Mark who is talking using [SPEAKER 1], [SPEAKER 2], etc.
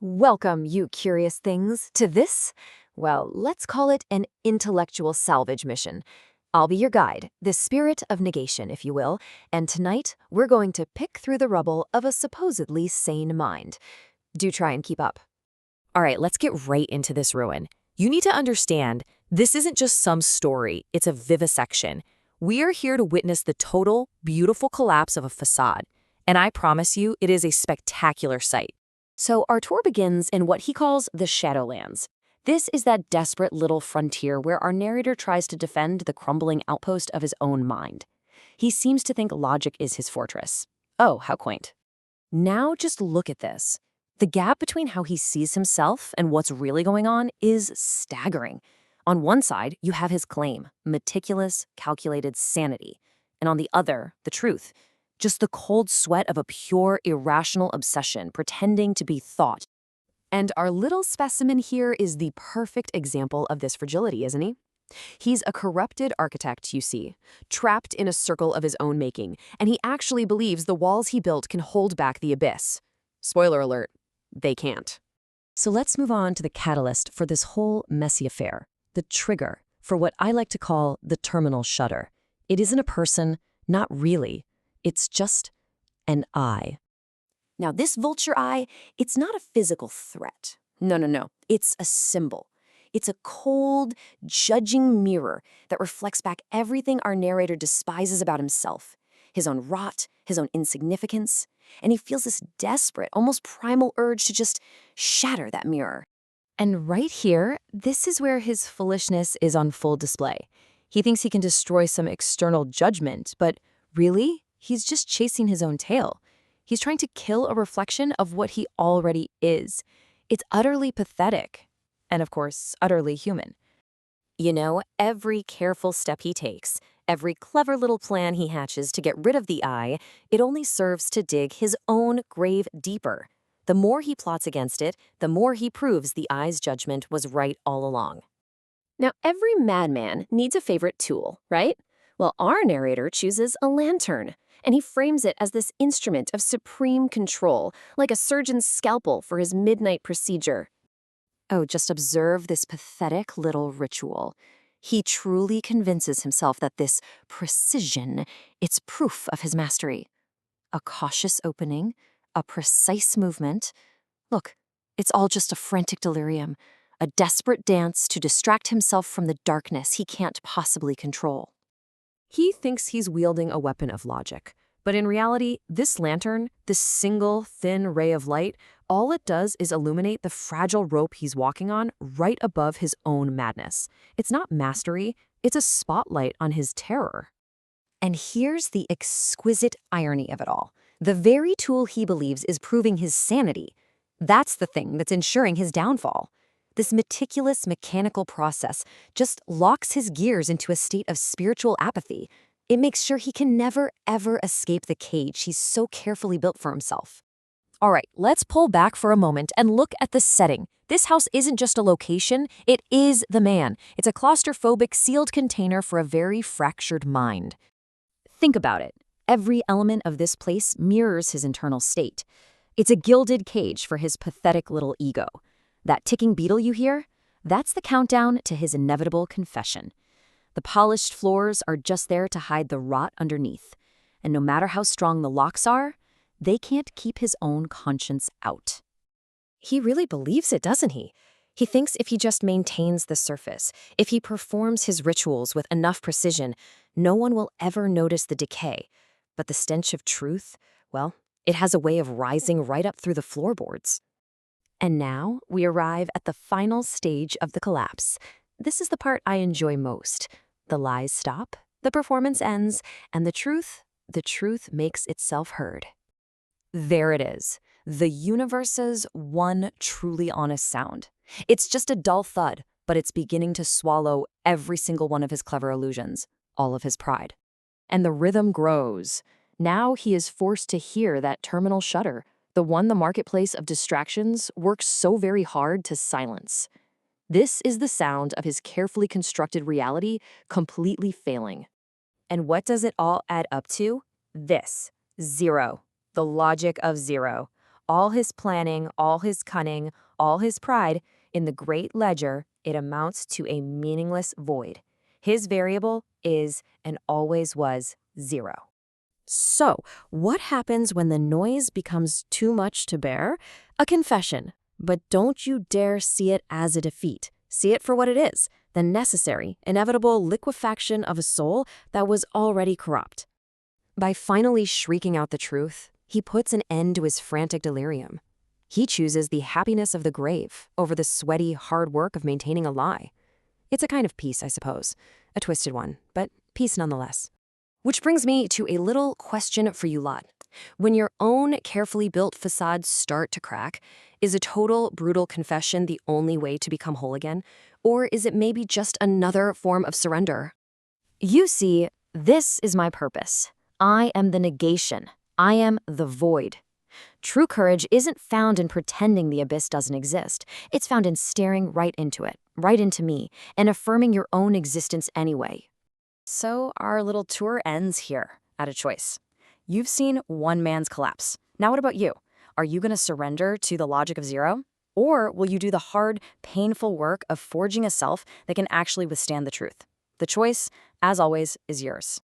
[SPEAKER 1] Welcome, you curious things, to this, well, let's call it an intellectual salvage mission. I'll be your guide, the spirit of negation, if you will, and tonight we're going to pick through the rubble of a supposedly sane mind. Do try and keep up.
[SPEAKER 2] All right, let's get right into this ruin. You need to understand, this isn't just some story, it's a vivisection. We are here to witness the total, beautiful collapse of a facade. And I promise you, it is a spectacular sight. So our tour begins in what he calls the Shadowlands. This is that desperate little frontier where our narrator tries to defend the crumbling outpost of his own mind. He seems to think logic is his fortress. Oh, how quaint. Now just look at this. The gap between how he sees himself and what's really going on is staggering. On one side, you have his claim, meticulous, calculated sanity. And on the other, the truth, just the cold sweat of a pure, irrational obsession pretending to be thought. And our little specimen here is the perfect example of this fragility, isn't he? He's a corrupted architect, you see, trapped in a circle of his own making, and he actually believes the walls he built can hold back the abyss. Spoiler alert, they can't. So let's move on to the catalyst for this whole messy affair, the trigger for what I like to call the terminal shudder. It isn't a person, not really. It's just an eye. Now, this vulture eye, it's not a physical threat. No. It's a symbol. It's a cold, judging mirror that reflects back everything our narrator despises about himself, his own rot, his own insignificance, and he feels this desperate, almost primal urge to just shatter that mirror. And right here, this is where his foolishness is on full display. He thinks he can destroy some external judgment, but really, he's just chasing his own tail. He's trying to kill a reflection of what he already is. It's utterly pathetic. And of course, utterly human. You know, every careful step he takes, every clever little plan he hatches to get rid of the eye, it only serves to dig his own grave deeper. The more he plots against it, the more he proves the eye's judgment was right all along. Now, every madman needs a favorite tool, right? Well, our narrator chooses a lantern, and he frames it as this instrument of supreme control, like a surgeon's scalpel for his midnight procedure. Oh, just observe this pathetic little ritual. He truly convinces himself that this precision, it's proof of his mastery. A cautious opening, a precise movement. Look, it's all just a frantic delirium, a desperate dance to distract himself from the darkness he can't possibly control. He thinks he's wielding a weapon of logic, but in reality, this lantern, this single, thin ray of light, all it does is illuminate the fragile rope he's walking on right above his own madness. It's not mastery, it's a spotlight on his terror. And here's the exquisite irony of it all. The very tool he believes is proving his sanity, that's the thing that's ensuring his downfall. This meticulous mechanical process just locks his gears into a state of spiritual apathy. It makes sure he can never, ever escape the cage he's so carefully built for himself. All right, let's pull back for a moment and look at the setting. This house isn't just a location, it is the man. It's a claustrophobic, sealed container for a very fractured mind. Think about it. Every element of this place mirrors his internal state. It's a gilded cage for his pathetic little ego. That ticking beetle you hear? That's the countdown to his inevitable confession. The polished floors are just there to hide the rot underneath. And no matter how strong the locks are, they can't keep his own conscience out. He really believes it, doesn't he? He thinks if he just maintains the surface, if he performs his rituals with enough precision, no one will ever notice the decay. But the stench of truth, well, it has a way of rising right up through the floorboards. And now we arrive at the final stage of the collapse. This is the part I enjoy most. The lies stop, the performance ends, and the truth makes itself heard. There it is, the universe's one truly honest sound. It's just a dull thud, but it's beginning to swallow every single one of his clever illusions, all of his pride. And the rhythm grows. Now he is forced to hear that terminal shudder, the one the marketplace of distractions works so very hard to silence. This is the sound of his carefully constructed reality completely failing. And what does it all add up to? This: zero. The logic of zero.
[SPEAKER 1] All his planning, all his cunning, all his pride, in the great ledger, it amounts to a meaningless void. His variable is and always was 0.
[SPEAKER 2] So, what happens when the noise becomes too much to bear? A confession. But don't you dare see it as a defeat. See it for what it is, the necessary, inevitable liquefaction of a soul that was already corrupt.
[SPEAKER 1] By finally shrieking out the truth, he puts an end to his frantic delirium. He chooses the happiness of the grave over the sweaty, hard work of maintaining a lie. It's a kind of peace, I suppose. A twisted one, but peace nonetheless. Which brings me to a little question for you lot. When your own carefully built facades start to crack, is a total, brutal confession the only way to become whole again? Or is it maybe just another form of surrender? You see, this is my purpose. I am the negation. I am the void. True courage isn't found in pretending the abyss doesn't exist. It's found in staring right into it, right into me, and affirming your own existence anyway.
[SPEAKER 2] So our little tour ends here at a choice. You've seen one man's collapse. Now what about you? Are you going to surrender to the logic of 0? Or will you do the hard, painful work of forging a self that can actually withstand the truth? The choice, as always, is yours.